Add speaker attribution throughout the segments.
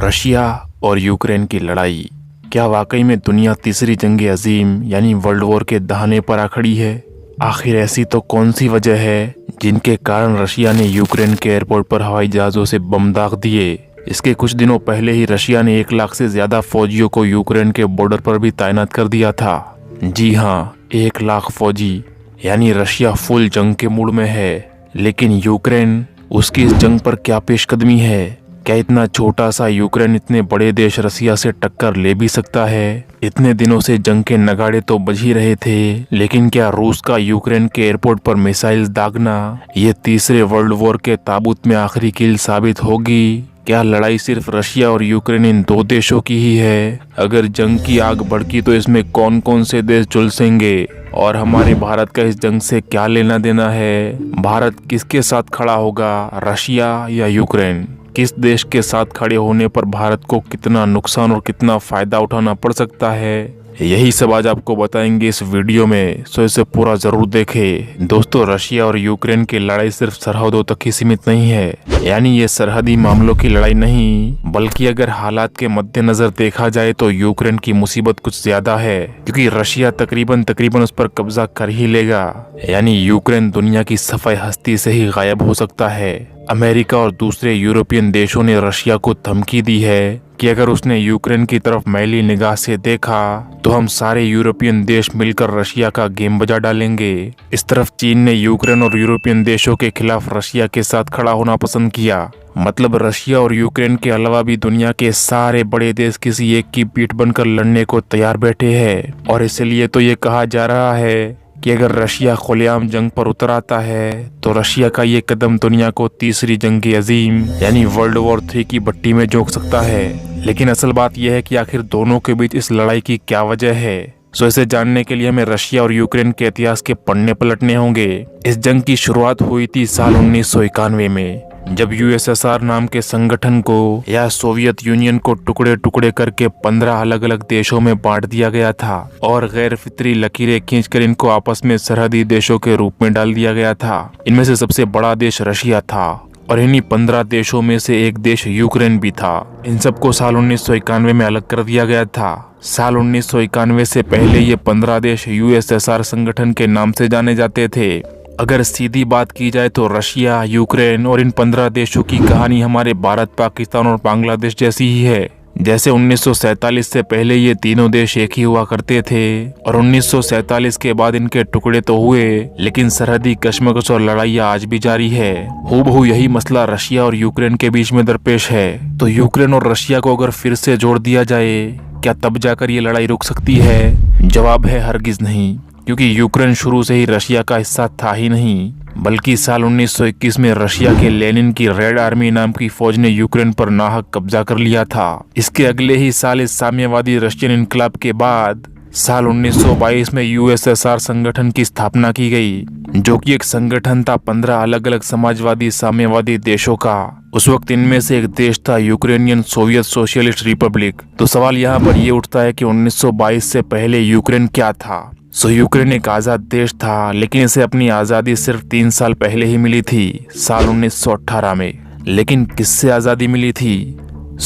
Speaker 1: Russia और Ukraine की लड़ाई क्या वाकई में दुनिया तीसरी जंग अजीम यानी वर्ल्ड वॉर के दहाने पर आ खड़ी है? आखिर ऐसी तो कौन सी वजह है जिनके कारण रशिया ने यूक्रेन के एयरपोर्ट पर हवाई जहाज़ों से बम दाग दिए? इसके कुछ दिनों पहले ही रशिया ने 1 लाख से ज्यादा फौजियों को यूक्रेन के बॉर्डर पर भी तैनात कर दिया था। जी हाँ, 1 लाख फौजी, यानी रशिया फुल जंग के मूड में है। लेकिन यूक्रेन, उसकी इस जंग पर क्या पेशकदमी है? क्या इतना छोटा सा यूक्रेन इतने बड़े देश रसिया से टक्कर ले भी सकता है? इतने दिनों से जंग के नगाड़े तो बज ही रहे थे, लेकिन क्या रूस का यूक्रेन के एयरपोर्ट पर मिसाइल दागना ये तीसरे वर्ल्ड वॉर के ताबूत में आखिरी कील साबित होगी? क्या लड़ाई सिर्फ रशिया और यूक्रेन इन 2 देशों की ही है? अगर जंग की आग भड़की तो इसमें कौन कौन से देश झुलसेंगे? और हमारे भारत का इस जंग से क्या लेना देना है? भारत किसके साथ खड़ा होगा, रशिया या यूक्रेन? किस देश के साथ खड़े होने पर भारत को कितना नुकसान और कितना फायदा उठाना पड़ सकता है, यही सब आज आपको बताएंगे इस वीडियो में, सो इसे पूरा जरूर देखें। दोस्तों, रशिया और यूक्रेन की लड़ाई सिर्फ सरहदों तक ही सीमित नहीं है, यानी ये सरहदी मामलों की लड़ाई नहीं, बल्कि अगर हालात के मद्देनजर देखा जाए तो यूक्रेन की मुसीबत कुछ ज्यादा है, क्योंकि रशिया तकरीबन उस पर कब्जा कर ही लेगा। यानी यूक्रेन दुनिया की सफाई हस्ती से ही गायब हो सकता है। अमेरिका और दूसरे यूरोपियन देशों ने रशिया को धमकी दी है कि अगर उसने यूक्रेन की तरफ मैली निगाह से देखा तो हम सारे यूरोपियन देश मिलकर रशिया का गेम बजा डालेंगे। इस तरफ चीन ने यूक्रेन और यूरोपियन देशों के खिलाफ रशिया के साथ खड़ा होना पसंद किया। मतलब रशिया और यूक्रेन के अलावा भी दुनिया के सारे बड़े देश किसी एक की पीठ बनकर लड़ने को तैयार बैठे हैं। और इसलिए तो ये कहा जा रहा है कि अगर रशिया खुलेआम जंग पर उतर आता है तो रशिया का ये कदम दुनिया को तीसरी जंग अजीम यानी वर्ल्ड वॉर 3 की भट्टी में झोंक सकता है। लेकिन असल बात यह है कि आखिर दोनों के बीच इस लड़ाई की क्या वजह है। सो इसे जानने के लिए हमें रशिया और यूक्रेन के इतिहास के पन्ने पलटने होंगे। इस जंग की शुरुआत हुई थी साल 1991 में, जब यूएसएसआर नाम के संगठन को या सोवियत यूनियन को टुकड़े टुकड़े करके 15 अलग अलग देशों में बांट दिया गया था और गैर फितरी लकीरें खींचकर इनको आपस में सरहदी देशों के रूप में डाल दिया गया था। इनमें से सबसे बड़ा देश रशिया था और इन्हीं 15 देशों में से एक देश यूक्रेन भी था। इन सबको साल 1991 में अलग कर दिया गया था। साल 1991 से पहले ये 15 देश यूएसएसआर संगठन के नाम से जाने जाते थे। अगर सीधी बात की जाए तो रशिया, यूक्रेन और इन 15 देशों की कहानी हमारे भारत, पाकिस्तान और बांग्लादेश जैसी ही है। जैसे 1947 से पहले ये तीनों देश एक ही हुआ करते थे और 1947 के बाद इनके टुकड़े तो हुए, लेकिन सरहदी कशमकश और लड़ाइयाँ आज भी जारी है। हूबहू यही मसला रशिया और यूक्रेन के बीच में दरपेश है। तो यूक्रेन और रशिया को अगर फिर से जोड़ दिया जाए, क्या तब जाकर ये लड़ाई रुक सकती है? जवाब है हरगिज नहीं, क्योंकि यूक्रेन शुरू से ही रशिया का हिस्सा था ही नहीं, बल्कि साल 1921 में रशिया के लेनिन की रेड आर्मी नाम की फौज ने यूक्रेन पर नाहक कब्जा कर लिया था। इसके अगले ही साल इस साम्यवादी रशियन इनकलाब के बाद साल 1922 में यूएसएसआर संगठन की स्थापना की गई, जो कि एक संगठन था 15 अलग अलग समाजवादी साम्यवादी देशों का। उस वक्त इनमें से एक देश था यूक्रेनियन सोवियत सोशलिस्ट रिपब्लिक। तो सवाल यहाँ पर ये उठता है कि 1922 से पहले यूक्रेन क्या था? यूक्रेन एक आज़ाद देश था, लेकिन इसे अपनी आज़ादी सिर्फ 3 साल पहले ही मिली थी, साल 1918 में। लेकिन किससे आज़ादी मिली थी?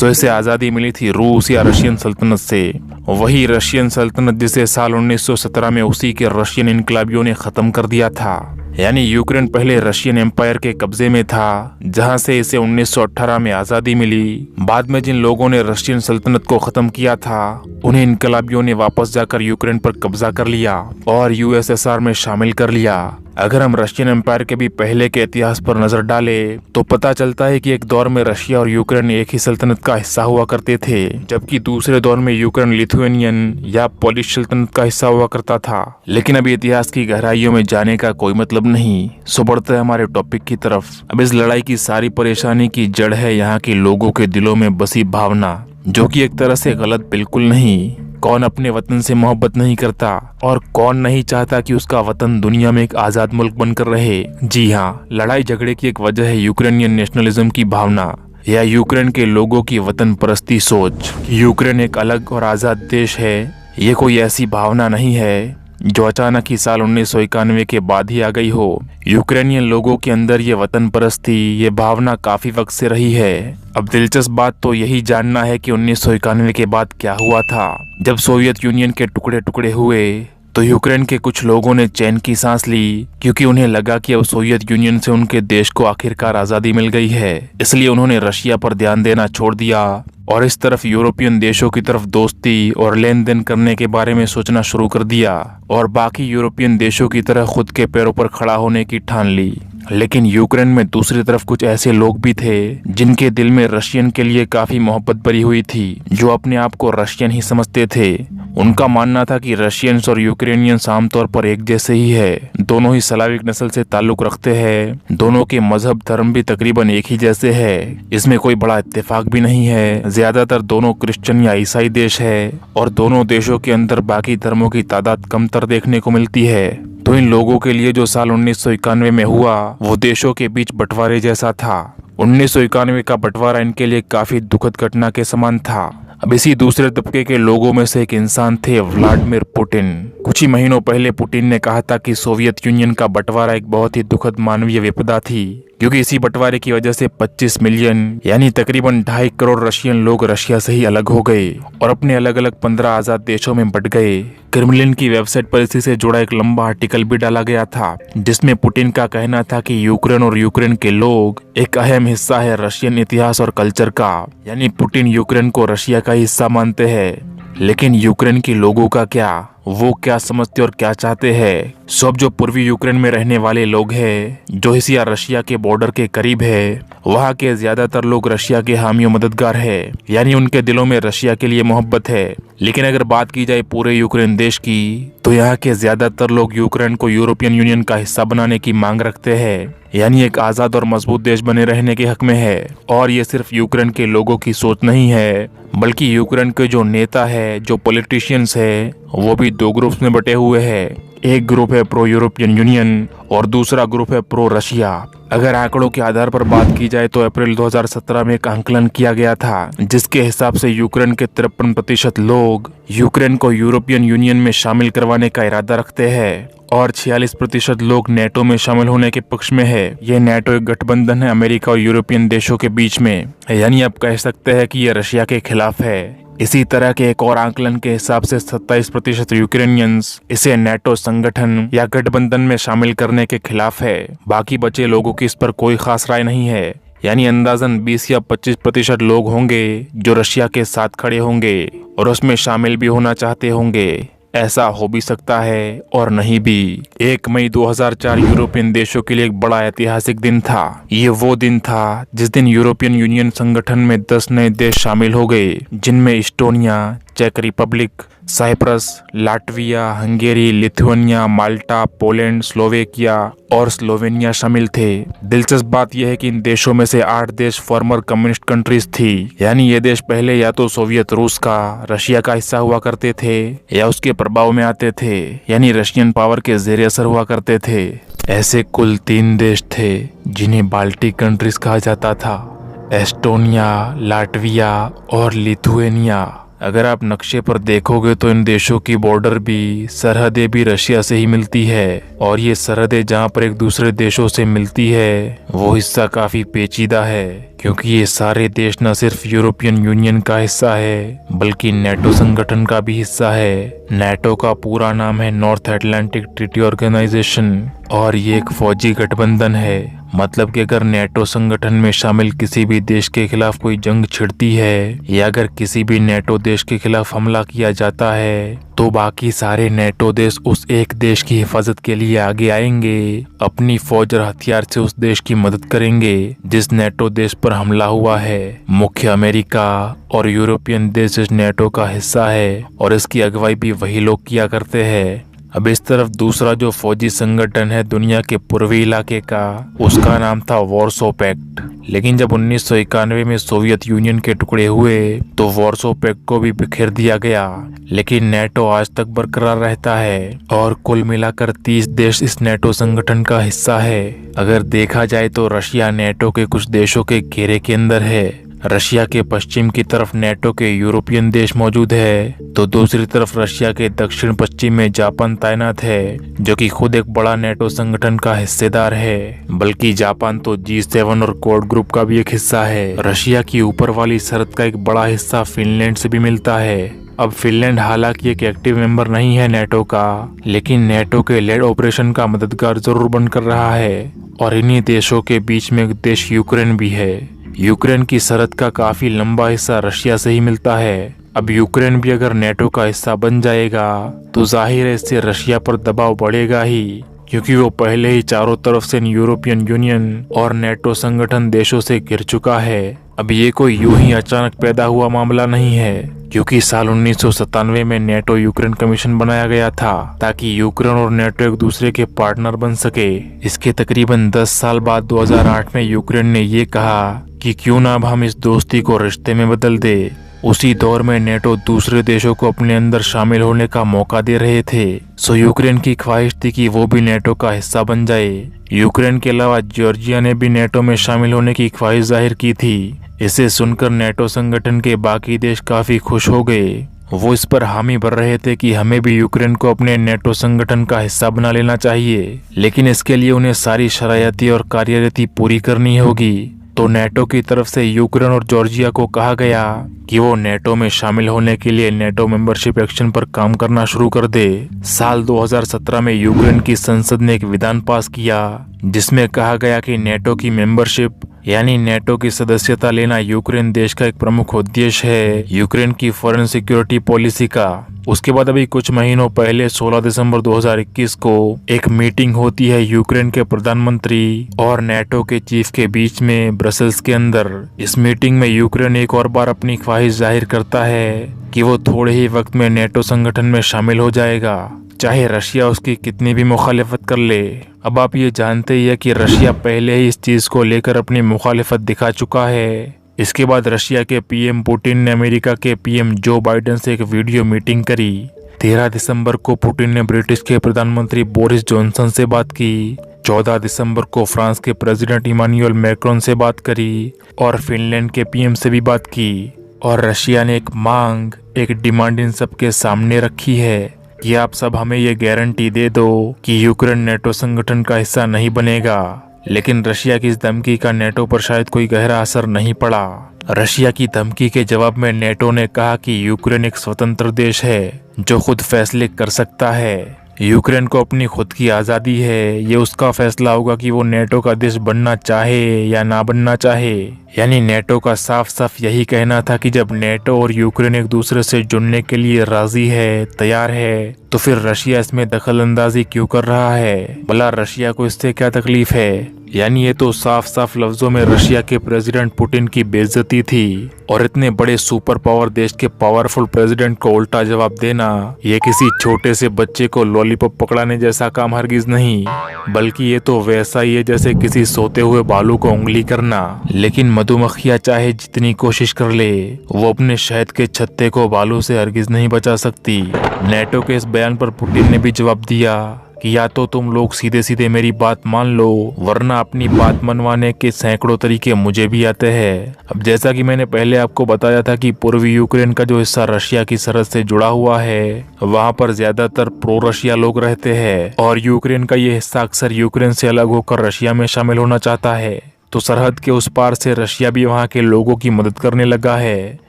Speaker 1: इसे आज़ादी मिली थी रूस या रशियन सल्तनत से। वही रशियन सल्तनत जिसे साल 1917 में उसी के रशियन इनकलाबियों ने ख़त्म कर दिया था। यानी यूक्रेन पहले रशियन एम्पायर के कब्जे में था, जहां से इसे 1918 में आज़ादी मिली। बाद में जिन लोगों ने रशियन सल्तनत को ख़त्म किया था, उन्हें इनकलाबियों ने वापस जाकर यूक्रेन पर कब्जा कर लिया और यूएसएसआर में शामिल कर लिया। अगर हम रशियन एम्पायर के भी पहले के इतिहास पर नजर डालें तो पता चलता है कि एक दौर में रशिया और यूक्रेन एक ही सल्तनत का हिस्सा हुआ करते थे, जबकि दूसरे दौर में यूक्रेन लिथुएनियन या पोलिश सल्तनत का हिस्सा हुआ करता था। लेकिन अभी इतिहास की गहराइयों में जाने का कोई मतलब नहीं। सो बढ़ते हैं हमारे टॉपिक की तरफ। अब इस लड़ाई की सारी परेशानी की जड़ है यहाँ के लोगों के दिलों में बसी भावना, जो कि एक तरह से गलत बिल्कुल नहीं। कौन अपने वतन से मोहब्बत नहीं करता और कौन नहीं चाहता कि उसका वतन दुनिया में एक आजाद मुल्क बनकर रहे? जी हाँ, लड़ाई झगड़े की एक वजह है यूक्रेनियन नेशनलिज्म की भावना या यूक्रेन के लोगों की वतन परस्ती सोच। यूक्रेन एक अलग और आजाद देश है, ये कोई ऐसी भावना नहीं है जो अचानक ही साल 1991 के बाद ही आ गई हो। यूक्रेनियन लोगों के अंदर ये वतन परस्ती, ये भावना काफी वक्त से रही है। अब दिलचस्प बात तो यही जानना है कि 1991 के बाद क्या हुआ था। जब सोवियत यूनियन के टुकड़े टुकड़े हुए तो यूक्रेन के कुछ लोगों ने चैन की सांस ली, क्योंकि उन्हें लगा कि अब सोवियत यूनियन से उनके देश को आखिरकार आजादी मिल गई है। इसलिए उन्होंने रशिया पर ध्यान देना छोड़ दिया और इस तरफ यूरोपियन देशों की तरफ दोस्ती और लेन देन करने के बारे में सोचना शुरू कर दिया और बाकी यूरोपियन देशों की तरह खुद के पैरों पर खड़ा होने की ठान ली। लेकिन यूक्रेन में दूसरी तरफ कुछ ऐसे लोग भी थे जिनके दिल में रशियन के लिए काफी मोहब्बत भरी हुई थी, जो अपने आप को रशियन ही समझते थे। उनका मानना था कि रशियंस और यूक्रेनियंस आमतौर पर एक जैसे ही है, दोनों ही स्लाविक नस्ल से ताल्लुक रखते हैं, दोनों के मजहब धर्म भी तकरीबन एक ही जैसे है, इसमें कोई बड़ा इत्तेफाक भी नहीं है। ज्यादातर दोनों क्रिश्चियन या ईसाई देश है और दोनों देशों के अंदर बाकी धर्मों की तादाद कमतर देखने को मिलती है। तो इन लोगों के लिए जो साल 1991 में हुआ वो देशों के बीच बंटवारे जैसा था। 1991 का बंटवारा इनके लिए काफी दुखद घटना के समान था। अब इसी दूसरे तबके के लोगों में से एक इंसान थे व्लादिमीर पुतिन। कुछ ही महीनों पहले पुतिन ने कहा था कि सोवियत यूनियन का बंटवारा एक बहुत ही दुखद मानवीय विपदा थी, क्योंकि इसी बंटवारे की वजह से 25 मिलियन यानी तकरीबन 2.5 करोड़ रशियन लोग रशिया से ही अलग हो गए और अपने अलग अलग 15 आजाद देशों में बंट गए। क्रेमलिन की वेबसाइट पर इसी से जुड़ा एक लंबा आर्टिकल भी डाला गया था, जिसमें पुतिन का कहना था कि यूक्रेन और यूक्रेन के लोग एक अहम हिस्सा है रशियन इतिहास और कल्चर का। यानी पुतिन यूक्रेन को रशिया का हिस्सा मानते हैं। लेकिन यूक्रेन के लोगों का क्या, वो क्या समझते और क्या चाहते हैं? सब जो पूर्वी यूक्रेन में रहने वाले लोग हैं, जो हिस्सा रशिया के बॉर्डर के करीब है, वहाँ के ज्यादातर लोग रशिया के हामी और मददगार है, यानी उनके दिलों में रशिया के लिए मोहब्बत है। लेकिन अगर बात की जाए पूरे यूक्रेन देश की, तो यहाँ के ज्यादातर लोग यूक्रेन को यूरोपियन यूनियन का हिस्सा बनाने की मांग रखते हैं, यानी एक आजाद और मजबूत देश बने रहने के हक में है। और ये सिर्फ यूक्रेन के लोगों की सोच नहीं है, बल्कि यूक्रेन के जो नेता है, जो पॉलिटिशियंस है, वो भी दो ग्रुप्स में बटे हुए हैं। एक ग्रुप है प्रो यूरोपियन यूनियन और दूसरा ग्रुप है प्रो रशिया। अगर आंकड़ों के आधार पर बात की जाए तो अप्रैल 2017 में एक आंकलन किया गया था, जिसके हिसाब से यूक्रेन के 53% लोग यूक्रेन को यूरोपियन यूनियन में शामिल करवाने का इरादा रखते हैं और 46% लोग नेटो में शामिल होने के पक्ष में है। ये नेटो एक गठबंधन है अमेरिका और यूरोपियन देशों के बीच में, यानी आप कह सकते हैं कि ये रशिया के खिलाफ है। इसी तरह के एक और आंकलन के हिसाब से 27% यूक्रेनियंस इसे नेटो संगठन या गठबंधन में शामिल करने के खिलाफ है। बाकी बचे लोगों की इस पर कोई खास राय नहीं है, यानी अंदाजन 20 या 25% लोग होंगे जो रशिया के साथ खड़े होंगे और उसमें शामिल भी होना चाहते होंगे। ऐसा हो भी सकता है और नहीं भी। 1 मई 2004 यूरोपियन देशों के लिए एक बड़ा ऐतिहासिक दिन था। ये वो दिन था जिस दिन यूरोपियन यूनियन संगठन में 10 नए देश शामिल हो गए, जिनमें इस्टोनिया, चेक Republic, Cyprus, Latvia, Hungary, Lithuania, Malta, Poland, Slovakia और स्लोवेनिया शामिल थे। दिलचस्प बात यह है कि इन देशों में से 8 देश फॉर्मर कम्युनिस्ट कंट्रीज थी, यानी ये देश पहले या तो सोवियत रूस का, रशिया का हिस्सा हुआ करते थे या उसके प्रभाव में आते थे, यानी रशियन पावर के जेर असर हुआ करते थे। ऐसे कुल 3 देश थे जिन्हें बाल्टिक कंट्रीज कहा जाता था, एस्टोनिया, लाटविया और लिथुआनिया। अगर आप नक्शे पर देखोगे तो इन देशों की बॉर्डर भी, सरहदें भी रशिया से ही मिलती है और ये सरहदें जहाँ पर एक दूसरे देशों से मिलती है वो हिस्सा काफी पेचीदा है, क्योंकि ये सारे देश न सिर्फ यूरोपियन यूनियन का हिस्सा है बल्कि नेटो संगठन का भी हिस्सा है। नेटो का पूरा नाम है नॉर्थ अटलांटिक ट्रीटी ऑर्गेनाइजेशन और ये एक फौजी गठबंधन है। मतलब कि अगर नेटो संगठन में शामिल किसी भी देश के खिलाफ कोई जंग छिड़ती है या अगर किसी भी नेटो देश के खिलाफ हमला किया जाता है तो बाकी सारे नेटो देश उस एक देश की हिफाजत के लिए आगे आएंगे, अपनी फौज और हथियार से उस देश की मदद करेंगे जिस नेटो देश पर हमला हुआ है। मुख्य अमेरिका और यूरोपियन देश इस नेटो का हिस्सा है और इसकी अगुवाई भी वही लोग किया करते हैं। अब इस तरफ दूसरा जो फौजी संगठन है दुनिया के पूर्वी इलाके का, उसका नाम था वॉर्सो पैक्ट। लेकिन जब 1991 में सोवियत यूनियन के टुकड़े हुए तो वॉर्सो पैक्ट को भी बिखेर दिया गया, लेकिन नेटो आज तक बरकरार रहता है और कुल मिलाकर 30 देश इस नेटो संगठन का हिस्सा है। अगर देखा जाए तो रशिया नेटो के कुछ देशों के घेरे के अंदर है, रशिया के पश्चिम की तरफ नेटो के यूरोपियन देश मौजूद है, तो दूसरी तरफ रशिया के दक्षिण पश्चिम में जापान तैनात है, जो कि खुद एक बड़ा नेटो संगठन का हिस्सेदार है। बल्कि जापान तो G7 और कोड ग्रुप का भी एक हिस्सा है। रशिया की ऊपर वाली सरहद का एक बड़ा हिस्सा फिनलैंड से भी मिलता है। अब फिनलैंड हालांकि एक एक्टिव मेंबर नहीं है नेटो का, लेकिन नेटो के लेड ऑपरेशन का मददगार जरूर बनकर रहा है। और इन्हीं देशों के बीच में एक देश यूक्रेन भी है। यूक्रेन की सरहद का काफी लंबा हिस्सा रशिया से ही मिलता है। अब यूक्रेन भी अगर नेटो का हिस्सा बन जाएगा तो जाहिर है इससे रशिया पर दबाव बढ़ेगा ही, क्योंकि वो पहले ही चारों तरफ से यूरोपियन यूनियन और नेटो संगठन देशों से घिर चुका है। अब ये कोई यूं ही अचानक पैदा हुआ मामला नहीं है, क्योंकि साल 1997 में नेटो यूक्रेन कमीशन बनाया गया था ताकि यूक्रेन और नेटो एक दूसरे के पार्टनर बन सके। इसके तकरीबन 10 साल बाद 2008 में यूक्रेन ने ये कहा कि क्यों ना अब हम इस दोस्ती को रिश्ते में बदल दे। उसी दौर में नेटो दूसरे देशों को अपने अंदर शामिल होने का मौका दे रहे थे। सो यूक्रेन की ख्वाहिश थी कि वो भी नेटो का हिस्सा बन जाए। यूक्रेन के अलावा जॉर्जिया ने भी नेटो में शामिल होने की ख्वाहिश जाहिर की थी। इसे सुनकर नेटो संगठन के बाकी देश काफी खुश हो गए। वो इस पर हामी भर रहे थे कि हमें भी यूक्रेन को अपने नेटो संगठन का हिस्सा बना लेना चाहिए, लेकिन इसके लिए उन्हें सारी शरायती और कार्यरीति पूरी करनी होगी। तो नेटो की तरफ से यूक्रेन और जॉर्जिया को कहा गया कि वो नेटो में शामिल होने के लिए नेटो मेंबरशिप एक्शन पर काम करना शुरू कर दे। साल 2017 में यूक्रेन की संसद ने एक विधान पास किया जिसमें कहा गया कि नेटो की मेंबरशिप यानी नेटो की सदस्यता लेना यूक्रेन देश का एक प्रमुख उद्देश्य है यूक्रेन की फॉरेन सिक्योरिटी पॉलिसी का। उसके बाद अभी कुछ महीनों पहले 16 दिसंबर 2021 को एक मीटिंग होती है यूक्रेन के प्रधानमंत्री और नेटो के चीफ के बीच में ब्रसेल्स के अंदर। इस मीटिंग में यूक्रेन एक और बार अपनी ख्वाहिश जाहिर करता है कि वो थोड़े ही वक्त में नेटो संगठन में शामिल हो जाएगा, चाहे रशिया उसकी कितनी भी मुखालिफत कर ले। अब आप ये जानते ही है कि रशिया पहले ही इस चीज को लेकर अपनी मुखालिफत दिखा चुका है। इसके बाद रशिया के पीएम पुतिन ने अमेरिका के पीएम जो बाइडेन से एक वीडियो मीटिंग करी। 13 दिसंबर को पुतिन ने ब्रिटिश के प्रधानमंत्री बोरिस जॉनसन से बात की। 14 दिसंबर को फ्रांस के प्रेसिडेंट इमानुएल मैक्रोन से बात करी और फिनलैंड के पीएम से भी बात की। और रशिया ने एक डिमांड इन सबके सामने रखी है कि आप सब हमें ये गारंटी दे दो कि यूक्रेन नेटो संगठन का हिस्सा नहीं बनेगा। लेकिन रशिया की इस धमकी का नेटो पर शायद कोई गहरा असर नहीं पड़ा। रशिया की धमकी के जवाब में नेटो ने कहा कि यूक्रेन एक स्वतंत्र देश है जो खुद फैसले कर सकता है। यूक्रेन को अपनी खुद की आज़ादी है, ये उसका फैसला होगा कि वो नेटो का देश बनना चाहे या ना बनना चाहे। यानी नेटो का साफ साफ यही कहना था कि जब नेटो और यूक्रेन एक दूसरे से जुड़ने के लिए राजी है, तैयार है, तो फिर रशिया इसमें दखल अंदाजी क्यों कर रहा है? भला रशिया को इससे क्या तकलीफ है? यानी ये तो साफ साफ लफ्जों में रशिया के प्रेसिडेंट पुतिन की बेइज्जती थी। और इतने बड़े सुपर पावर देश के पावरफुल प्रेसिडेंट को उल्टा जवाब देना ये किसी छोटे से बच्चे को लॉलीपॉप पकड़ाने जैसा काम हरगिज नहीं, बल्कि ये तो वैसा ही है जैसे किसी सोते हुए बालू को उंगली करना। लेकिन मधुमक्खियां चाहे जितनी कोशिश कर ले, वो अपने शहद के छत्ते को बालू से हरगिज नहीं बचा सकती। नेटो के इस बयान पर पुतिन ने भी जवाब दिया कि या तो तुम लोग सीधे सीधे मेरी बात मान लो, वरना अपनी बात मनवाने के सैकड़ों तरीके मुझे भी आते हैं। अब जैसा कि मैंने पहले आपको बताया था कि पूर्वी यूक्रेन का जो हिस्सा रशिया की सरहद से जुड़ा हुआ है, वहाँ पर ज्यादातर प्रो रशिया लोग रहते हैं और यूक्रेन का ये हिस्सा अक्सर यूक्रेन से अलग होकर रशिया में शामिल होना चाहता है। तो सरहद के उस पार से रशिया भी वहाँ के लोगों की मदद करने लगा है।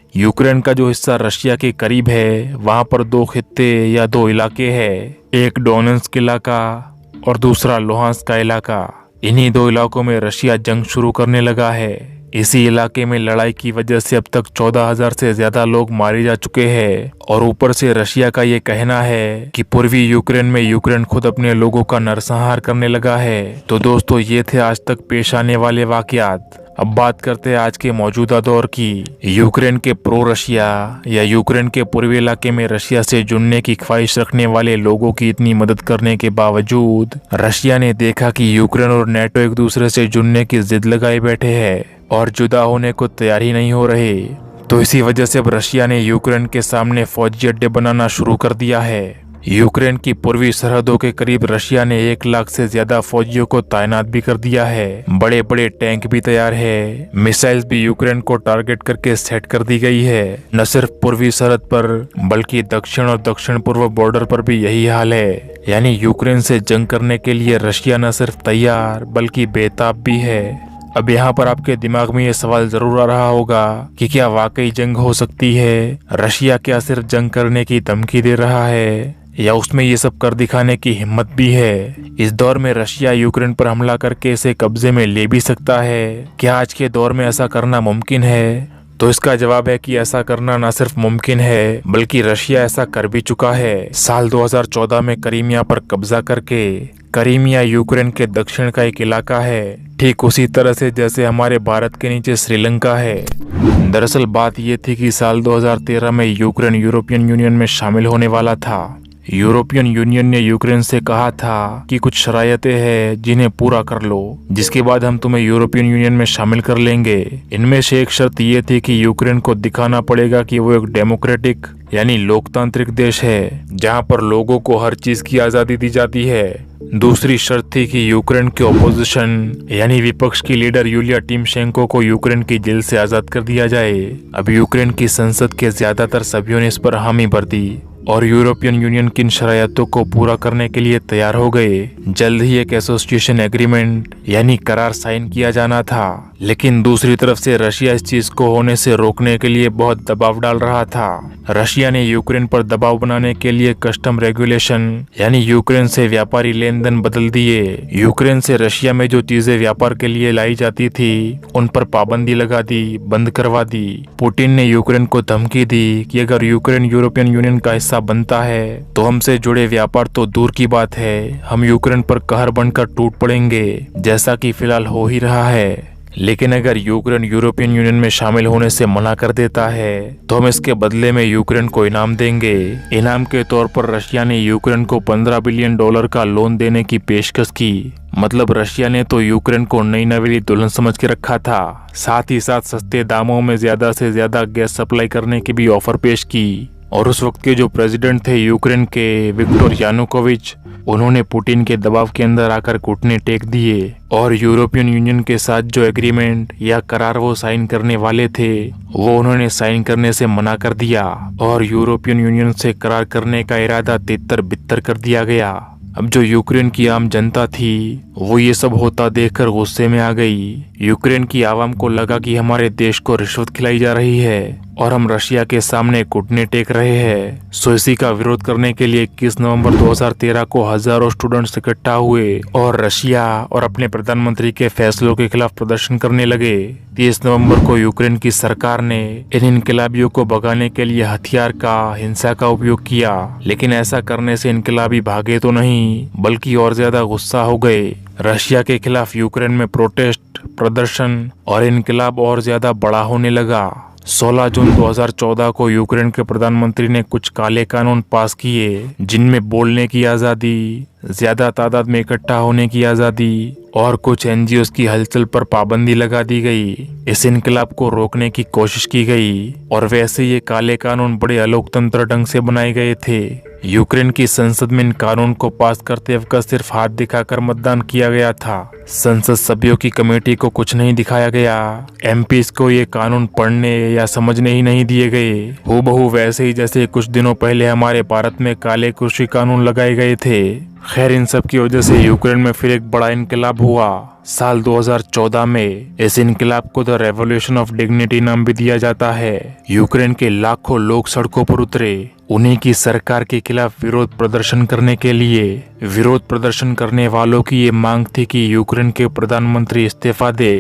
Speaker 1: यूक्रेन का जो हिस्सा रशिया के करीब है, वहाँ पर 2 खित्ते या 2 इलाके हैं, एक डोनेट्स्क इलाका और दूसरा लुहांस्क का इलाका। इन्हीं 2 इलाकों में रशिया जंग शुरू करने लगा है। इसी इलाके में लड़ाई की वजह से अब तक 14,000 से ज्यादा लोग मारे जा चुके हैं। और ऊपर से रशिया का ये कहना है कि पूर्वी यूक्रेन में यूक्रेन खुद अपने लोगों का नरसंहार करने लगा है। तो दोस्तों, ये थे आज तक पेश आने वाले वाकयात। अब बात करते हैं आज के मौजूदा दौर की। यूक्रेन के प्रो रशिया या यूक्रेन के पूर्वी इलाके में रशिया से जुड़ने की ख्वाहिश रखने वाले लोगों की इतनी मदद करने के बावजूद रशिया ने देखा कि यूक्रेन और नेटो एक दूसरे से जुड़ने की जिद लगाए बैठे हैं और जुदा होने को तैयार ही नहीं हो रहे। तो इसी वजह से अब रशिया ने यूक्रेन के सामने फौजी अड्डे बनाना शुरू कर दिया है। यूक्रेन की पूर्वी सरहदों के करीब रशिया ने 1 लाख से ज्यादा फौजियों को तैनात भी कर दिया है। बड़े बड़े टैंक भी तैयार है। मिसाइल्स भी यूक्रेन को टारगेट करके सेट कर दी गई है। न सिर्फ पूर्वी सरहद पर बल्कि दक्षिण और दक्षिण पूर्व बॉर्डर पर भी यही हाल है। यानी यूक्रेन से जंग करने के लिए रशिया न सिर्फ तैयार बल्कि बेताब भी है। अब यहाँ पर आपके दिमाग में ये सवाल जरूर आ रहा होगा कि क्या वाकई जंग हो सकती है? रशिया क्या सिर्फ जंग करने की धमकी दे रहा है या उसमें ये सब कर दिखाने की हिम्मत भी है? इस दौर में रशिया यूक्रेन पर हमला करके इसे कब्जे में ले भी सकता है। क्या आज के दौर में ऐसा करना मुमकिन है? तो इसका जवाब है कि ऐसा करना न सिर्फ मुमकिन है बल्कि रशिया ऐसा कर भी चुका है। साल 2014 में क्रीमिया पर कब्जा करके, क्रीमिया यूक्रेन के दक्षिण का एक इलाका है, ठीक उसी तरह से जैसे हमारे भारत के नीचे श्रीलंका है। दरअसल बात ये थी कि साल 2013 में यूक्रेन यूरोपियन यूनियन में शामिल होने वाला था। यूरोपियन यूनियन ने यूक्रेन से कहा था कि कुछ शरायतें हैं जिन्हें पूरा कर लो, जिसके बाद हम तुम्हें यूरोपियन यूनियन में शामिल कर लेंगे। इनमें से एक शर्त ये थी कि यूक्रेन को दिखाना पड़ेगा कि वो एक डेमोक्रेटिक यानी लोकतांत्रिक देश है जहां पर लोगों को हर चीज की आजादी दी जाती है। दूसरी शर्त थी कि यूक्रेन के ओपोजिशन यानी विपक्ष की लीडर यूलिया टिमोशेंको को यूक्रेन की जेल से आजाद कर दिया जाए। अब यूक्रेन की संसद के ज्यादातर सभ्यों ने इस पर हामी भर दी और यूरोपियन यूनियन की इन शरायतों को पूरा करने के लिए तैयार हो गए। जल्द ही एक एसोसिएशन एग्रीमेंट यानी करार साइन किया जाना था। लेकिन दूसरी तरफ से रशिया इस चीज को होने से रोकने के लिए बहुत दबाव डाल रहा था। रशिया ने यूक्रेन पर दबाव बनाने के लिए कस्टम रेगुलेशन यानी यूक्रेन से व्यापारी लेन देन बदल दिए। यूक्रेन से रशिया में जो चीजें व्यापार के लिए लाई जाती थी उन पर पाबंदी लगा दी, बंद करवा दी। पुतिन ने यूक्रेन को धमकी दी कि अगर यूक्रेन यूरोपियन यूनियन का हिस्सा बनता है तो हमसे जुड़े व्यापार तो दूर की बात है, हम यूक्रेन पर कहर बनकर टूट पड़ेंगे, जैसा कि फिलहाल हो ही रहा है। लेकिन अगर यूक्रेन यूरोपियन यूनियन में शामिल होने से मना कर देता है तो हम इसके बदले में यूक्रेन को इनाम देंगे। इनाम के तौर पर रशिया ने यूक्रेन को $15 बिलियन का लोन देने की पेशकश की। मतलब रशिया ने तो यूक्रेन को नई नवेली दुल्हन समझ के रखा था। साथ ही साथ सस्ते दामों में ज्यादा से ज्यादा गैस सप्लाई करने की भी ऑफर पेश की। और उस वक्त के जो प्रेसिडेंट थे यूक्रेन के, विक्टर यानुकोविच, उन्होंने पुतिन के दबाव के अंदर आकर घुटने टेक दिए और यूरोपियन यूनियन के साथ जो एग्रीमेंट या करार वो साइन करने वाले थे वो उन्होंने साइन करने से मना कर दिया और यूरोपियन यूनियन से करार करने का इरादा तितर बितर कर दिया गया। अब जो यूक्रेन की आम जनता थी वो ये सब होता देखकर गुस्से में आ गई। यूक्रेन की आवाम को लगा कि हमारे देश को रिश्वत खिलाई जा रही है और हम रशिया के सामने घुटने टेक रहे हैं। सो इसी का विरोध करने के लिए 21 नवंबर 2013 को हजारों स्टूडेंट्स इकट्ठा हुए और रशिया और अपने प्रधानमंत्री के फैसलों के खिलाफ प्रदर्शन करने लगे। 30 नवंबर को यूक्रेन की सरकार ने इन इनकलाबियों को भगाने के लिए हथियार का, हिंसा का उपयोग किया। लेकिन ऐसा करने से इनकलाबी भागे तो नहीं बल्कि और ज्यादा गुस्सा हो गए। रशिया के खिलाफ यूक्रेन में प्रोटेस्ट, प्रदर्शन और इनकलाब और ज्यादा बड़ा होने लगा। 16 जून 2014 को यूक्रेन के प्रधानमंत्री ने कुछ काले कानून पास किए जिनमें बोलने की आज़ादी, ज्यादा तादाद में इकट्ठा होने की आज़ादी और कुछ एनजीओस की हलचल पर पाबंदी लगा दी गई। इस इनकलाब को रोकने की कोशिश की गई और वैसे ये काले कानून बड़े अलोकतंत्र ढंग से बनाए गए थे। यूक्रेन की संसद में इन कानून को पास करते वक्त सिर्फ हाथ दिखाकर मतदान किया गया था। संसद सभ्यों की कमेटी को कुछ नहीं दिखाया गया। एमपीज को ये कानून पढ़ने या समझने ही नहीं दिए गए। हूबहू वैसे ही जैसे कुछ दिनों पहले हमारे भारत में काले कृषि कानून लगाए गए थे। खैर इन सब की वजह से यूक्रेन में फिर एक बड़ा इनकलाब हुआ साल 2014 में। इस इनकलाब को द रेवोल्यूशन ऑफ डिग्निटी नाम भी दिया जाता है। यूक्रेन के लाखों लोग सड़कों पर उतरे उन्हीं की सरकार के खिलाफ विरोध प्रदर्शन करने के लिए। विरोध प्रदर्शन करने वालों की ये मांग थी कि यूक्रेन के प्रधानमंत्री इस्तीफा दे।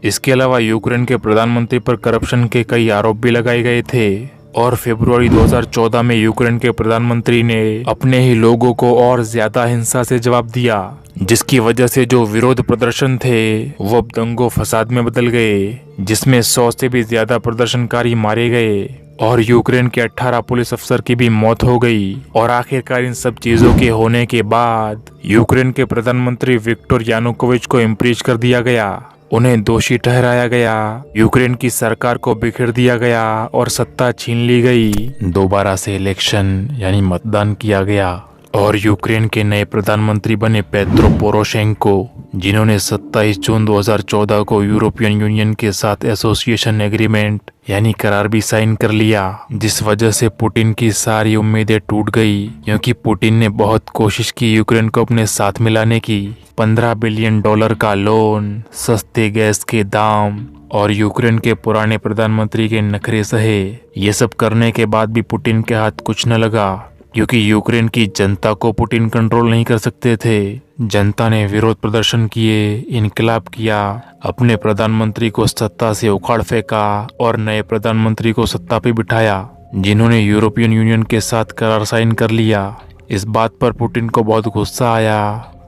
Speaker 1: इसके अलावा यूक्रेन के प्रधानमंत्री पर करप्शन के कई आरोप भी लगाए गए थे और फरवरी 2014 में यूक्रेन के प्रधानमंत्री ने अपने ही लोगों को और ज्यादा हिंसा से जवाब दिया, जिसकी वजह से जो विरोध प्रदर्शन थे वो अब दंगों फसाद में बदल गए, जिसमें 100 से भी ज्यादा प्रदर्शनकारी मारे गए और यूक्रेन के 18 पुलिस अफसर की भी मौत हो गई। और आखिरकार इन सब चीजों के होने के बाद यूक्रेन के प्रधानमंत्री विक्टर यानुकोविच को इम्पीच कर दिया गया। उन्हें दोषी ठहराया गया, यूक्रेन की सरकार को बिखेर दिया गया और सत्ता छीन ली गई। दोबारा से इलेक्शन यानी मतदान किया गया। और यूक्रेन के नए प्रधानमंत्री बने पेत्रो पोरोशेंको, जिन्होंने 27 जून 2014 को यूरोपियन यूनियन के साथ एसोसिएशन एग्रीमेंट यानी करार भी साइन कर लिया, जिस वजह से पुतिन की सारी उम्मीदें टूट गई, क्योंकि पुतिन ने बहुत कोशिश की यूक्रेन को अपने साथ मिलाने की। $15 बिलियन का लोन, सस्ते गैस के दाम और यूक्रेन के पुराने प्रधानमंत्री के नखरे सहे। ये सब करने के बाद भी पुतिन के हाथ कुछ न लगा, क्योंकि यूक्रेन की जनता को पुतिन कंट्रोल नहीं कर सकते थे। जनता ने विरोध प्रदर्शन किए, इनकलाब किया, अपने प्रधानमंत्री को सत्ता से उखाड़ फेंका और नए प्रधानमंत्री को सत्ता पे बिठाया, जिन्होंने यूरोपियन यूनियन के साथ करार साइन कर लिया। इस बात पर पुतिन को बहुत गुस्सा आया।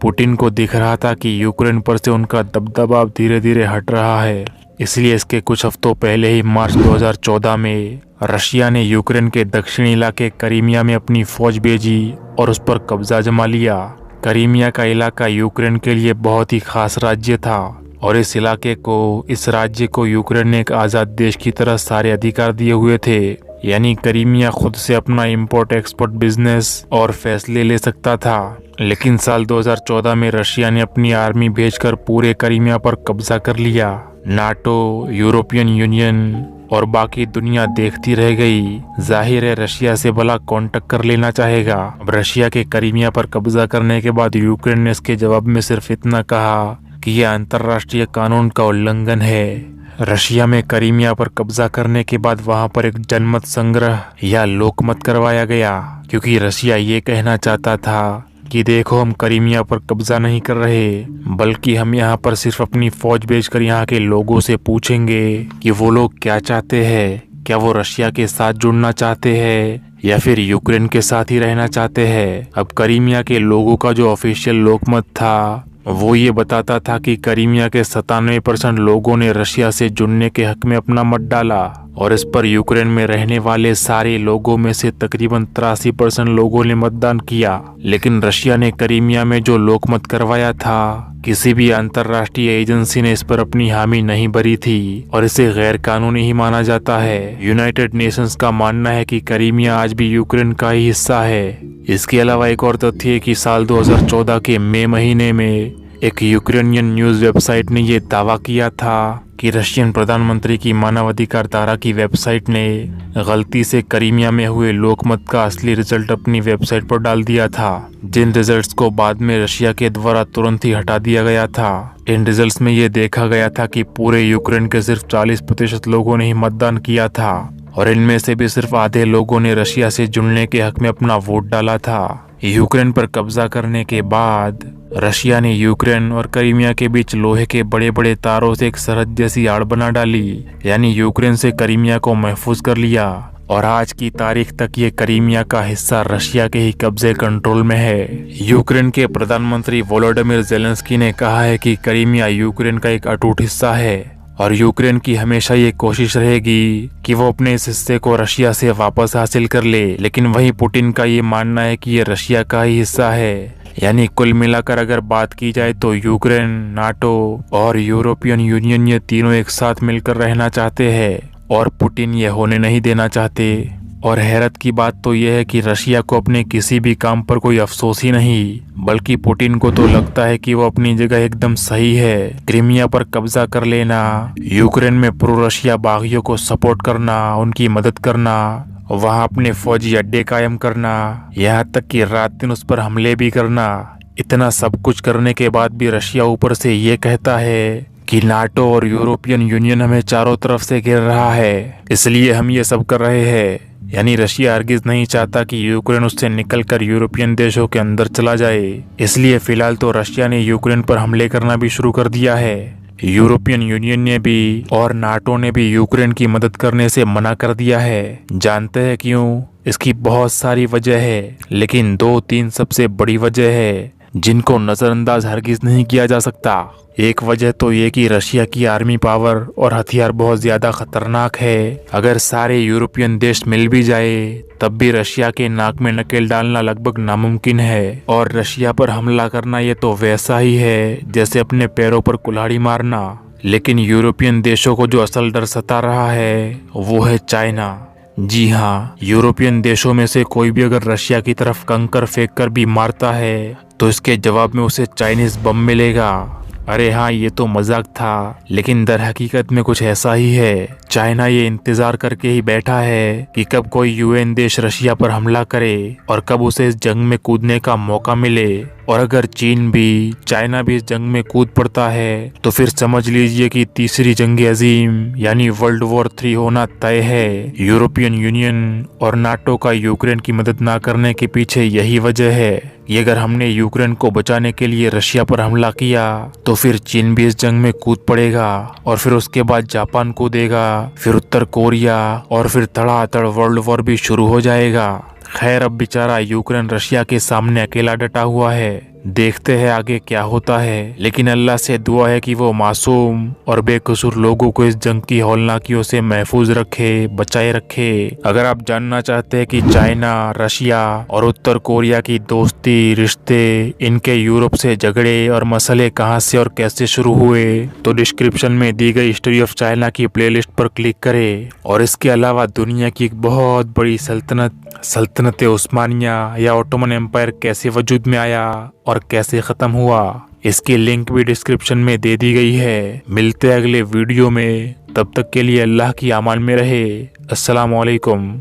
Speaker 1: पुतिन को दिख रहा था कि यूक्रेन पर से उनका दबदबा धीरे धीरे हट रहा है। इसलिए इसके कुछ हफ्तों पहले ही मार्च 2014 में रशिया ने यूक्रेन के दक्षिणी इलाके क्रीमिया में अपनी फौज भेजी और उस पर कब्जा जमा लिया। क्रीमिया का इलाका यूक्रेन के लिए बहुत ही खास राज्य था और इस राज्य को यूक्रेन ने एक आज़ाद देश की तरह सारे अधिकार दिए हुए थे, यानी क्रीमिया खुद से अपना इंपोर्ट एक्सपोर्ट बिजनेस और फैसले ले सकता था। लेकिन साल 2014 में रशिया ने अपनी आर्मी भेजकर पूरे क्रीमिया पर कब्जा कर लिया। नाटो, यूरोपियन यूनियन और बाकी दुनिया देखती रह गई। जाहिर है रशिया से भला कौन टक्कर लेना चाहेगा। अब रशिया के क्रीमिया पर कब्जा करने के बाद यूक्रेन ने इसके जवाब में सिर्फ इतना कहा कि यह अंतर्राष्ट्रीय कानून का उल्लंघन है। रशिया में क्रीमिया पर कब्जा करने के बाद वहां पर एक जनमत संग्रह या लोकमत करवाया गया, क्योंकि रशिया ये कहना चाहता था कि देखो, हम क्रीमिया पर कब्जा नहीं कर रहे, बल्कि हम यहाँ पर सिर्फ अपनी फौज भेजकर यहाँ के लोगों से पूछेंगे कि वो लोग क्या चाहते हैं। क्या वो रशिया के साथ जुड़ना चाहते हैं या फिर यूक्रेन के साथ ही रहना चाहते हैं। अब क्रीमिया के लोगों का जो ऑफिशियल लोकमत था वो ये बताता था कि क्रीमिया के 97% लोगों ने रशिया से जुड़ने के हक में अपना मत डाला और इस पर यूक्रेन में रहने वाले सारे लोगों में से तकरीबन 83% लोगों ने मतदान किया। लेकिन रशिया ने क्रीमिया में जो लोकमत करवाया था, किसी भी अंतर्राष्ट्रीय एजेंसी ने इस पर अपनी हामी नहीं भरी थी और इसे गैर कानूनी ही माना जाता है। यूनाइटेड नेशंस का मानना है कि क्रीमिया आज भी यूक्रेन का ही हिस्सा है। इसके अलावा एक और तथ्य है कि साल 2014 के मई महीने में एक यूक्रेनियन न्यूज वेबसाइट ने यह दावा किया था कि रशियन प्रधानमंत्री की मानवाधिकार धारा की वेबसाइट ने गलती से क्रीमिया में हुए लोकमत का असली रिजल्ट अपनी वेबसाइट पर डाल दिया था, जिन रिजल्ट्स को बाद में रशिया के द्वारा तुरंत ही हटा दिया गया था। इन रिजल्ट्स में ये देखा गया था कि पूरे यूक्रेन के सिर्फ 40% लोगों ने ही मतदान किया था और इनमें से भी सिर्फ आधे लोगों ने रशिया से जुड़ने के हक में अपना वोट डाला था। यूक्रेन पर कब्जा करने के बाद रशिया ने यूक्रेन और क्रीमिया के बीच लोहे के बड़े बड़े तारों से एक सरहद जैसी आड़ बना डाली, यानी यूक्रेन से क्रीमिया को महफूज कर लिया और आज की तारीख तक ये क्रीमिया का हिस्सा रशिया के ही कब्जे कंट्रोल में है। यूक्रेन के प्रधानमंत्री वोलोडिमिर ज़ेलेंस्की ने कहा है कि क्रीमिया यूक्रेन का एक अटूट हिस्सा है और यूक्रेन की हमेशा ये कोशिश रहेगी कि वो अपने इस हिस्से को रशिया से वापस हासिल कर ले। लेकिन वहीं पुतिन का ये मानना है कि ये रशिया का ही हिस्सा है। यानी कुल मिलाकर अगर बात की जाए तो यूक्रेन, नाटो और यूरोपियन यूनियन ये तीनों एक साथ मिलकर रहना चाहते हैं और पुतिन ये होने नहीं देना चाहते। और हैरत की बात तो यह है कि रशिया को अपने किसी भी काम पर कोई अफसोस ही नहीं, बल्कि पुतिन को तो लगता है कि वो अपनी जगह एकदम सही है। क्रीमिया पर कब्जा कर लेना, यूक्रेन में प्रो रशिया बागियों को सपोर्ट करना, उनकी मदद करना, वहां अपने फौजी अड्डे कायम करना, यहाँ तक कि रात दिन उस पर हमले भी करना। इतना सब कुछ करने के बाद भी रशिया ऊपर से ये कहता है कि नाटो और यूरोपियन यूनियन हमें चारों तरफ से घेर रहा है, इसलिए हम ये सब कर रहे हैं। यानी रशिया हरगिज नहीं चाहता कि यूक्रेन उससे निकलकर यूरोपियन देशों के अंदर चला जाए। इसलिए फिलहाल तो रशिया ने यूक्रेन पर हमले करना भी शुरू कर दिया है। यूरोपियन यूनियन ने भी और नाटो ने भी यूक्रेन की मदद करने से मना कर दिया है। जानते हैं क्यों? इसकी बहुत सारी वजह है, लेकिन 2-3 सबसे बड़ी वजह है जिनको नजरअंदाज हरगिज नहीं किया जा सकता। एक वजह तो ये कि रशिया की आर्मी पावर और हथियार बहुत ज्यादा खतरनाक है। अगर सारे यूरोपियन देश मिल भी जाए तब भी रशिया के नाक में नकेल डालना लगभग नामुमकिन है। और रशिया पर हमला करना ये तो वैसा ही है जैसे अपने पैरों पर कुल्हाड़ी मारना। लेकिन यूरोपियन देशों को जो असल डर सता रहा है वो है चाइना। जी हाँ, यूरोपियन देशों में से कोई भी अगर रशिया की तरफ कंकर फेंक कर भी मारता है तो इसके जवाब में उसे चाइनीज बम मिलेगा। अरे हाँ, ये तो मजाक था, लेकिन दर हकीकत में कुछ ऐसा ही है। चाइना ये इंतजार करके ही बैठा है कि कब कोई यूएन देश रशिया पर हमला करे और कब उसे इस जंग में कूदने का मौका मिले। और अगर चीन भी, चाइना भी इस जंग में कूद पड़ता है तो फिर समझ लीजिए कि तीसरी जंग अजीम यानी वर्ल्ड वॉर 3 होना तय है। यूरोपियन यूनियन और नाटो का यूक्रेन की मदद ना करने के पीछे यही वजह है कि अगर हमने यूक्रेन को बचाने के लिए रशिया पर हमला किया तो फिर चीन भी इस जंग में कूद पड़ेगा और फिर उसके बाद जापान कूदेगा, फिर उत्तर कोरिया और फिर धड़ाधड़ वर्ल्ड वॉर भी शुरू हो जाएगा। खैर, अब बेचारा यूक्रेन रशिया के सामने अकेला डटा हुआ है, देखते हैं आगे क्या होता है। लेकिन अल्लाह से दुआ है कि वो मासूम और बेकसूर लोगों को इस जंग की हौलनाकियों से महफूज रखे, बचाए रखे। अगर आप जानना चाहते हैं कि चाइना, रशिया और उत्तर कोरिया की दोस्ती, रिश्ते, इनके यूरोप से झगड़े और मसले कहां से और कैसे शुरू हुए, तो डिस्क्रिप्शन में दी गई हिस्ट्री ऑफ चाइना की प्लेलिस्ट पर क्लिक करें। और इसके अलावा दुनिया की एक बहुत बड़ी सल्तनत उस्मानिया या ओटोमन एम्पायर कैसे वजूद में आया और कैसे खत्म हुआ, इसकी लिंक भी डिस्क्रिप्शन में दे दी गई है। मिलते हैं अगले वीडियो में, तब तक के लिए अल्लाह की अमान में रहे। अस्सलाम वालेकुम।